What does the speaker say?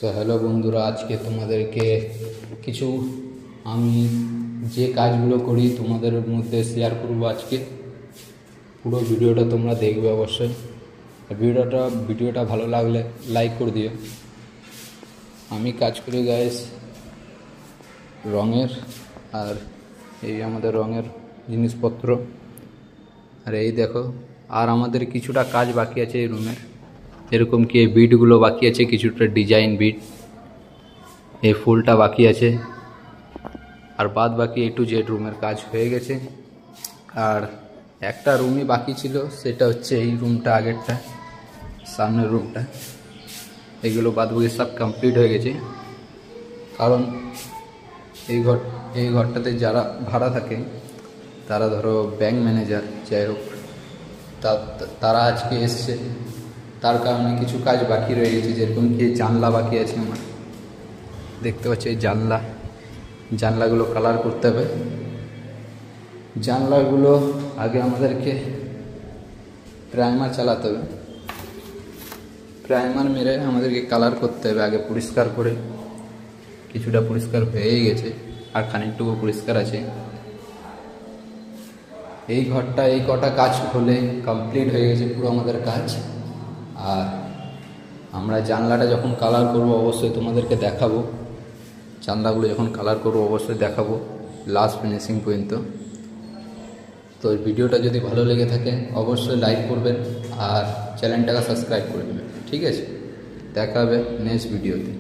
Hello বন্ধুরা, আজকে তোমাদেরকে কিছু আমি যে কাজগুলো করি তোমাদের মধ্যে শেয়ার করব। আজকে পুরো ভিডিওটা তোমরা দেখবে অবশ্যই। ভিডিওটা ভালো লাগলে লাইক করে দিও। আমি কাজ করি গাইস রঙের, আর এই আমাদের রঙের জিনিসপত্র, আর এই দেখো। আর আমাদের কিছুটা কাজ বাকি আছে এই রুমের, এরকম কি এই বিটগুলো বাকি আছে, কিছুটা ডিজাইন বিট, এই ফুলটা বাকি আছে, আর বাদ বাকি A to Z রুমের কাজ হয়ে গেছে। আর একটা রুমই বাকি ছিল, সেটা হচ্ছে এই রুমটা, আগেরটা সামনের রুমটা। এগুলো বাদ বাকি সব কমপ্লিট হয়ে গেছে। কারণ এই ঘরটাতে যারা ভাড়া থাকে, তারা ধরো ব্যাংক ম্যানেজার যাই হোক, তারা আজকে এসছে, তার কারণে কিছু কাজ বাকি রয়ে গেছে। যেরকম কি জানলা বাকি আছে আমার, দেখতে পাচ্ছি এই জানলাগুলো কালার করতে হবে। জানলাগুলো আগে আমাদেরকে প্রাইমার চালাতে হবে, প্রাইমার মেরে আমাদেরকে কালার করতে হবে আগে পরিষ্কার করে। কিছুটা পরিষ্কার হয়েই গেছে, আর খানিকটুকু পরিষ্কার আছে। এই ঘরটা এই কটা কাজ হলে কমপ্লিট হয়ে গেছে পুরো আমাদের কাজ। আর আমরা জানলাটা যখন কালার করব অবশ্যই তোমাদেরকে দেখাবো, জানলাগুলো যখন কালার করবো অবশ্যই দেখাবো লাস্ট ফিনিশিং পর্যন্ত। তো ভিডিওটা যদি ভালো লেগে থাকে অবশ্যই লাইক করবেন আর চ্যানেলটাকে সাবস্ক্রাইব করে দেবেন। ঠিক আছে, দেখা হবে নেক্সট ভিডিওতে।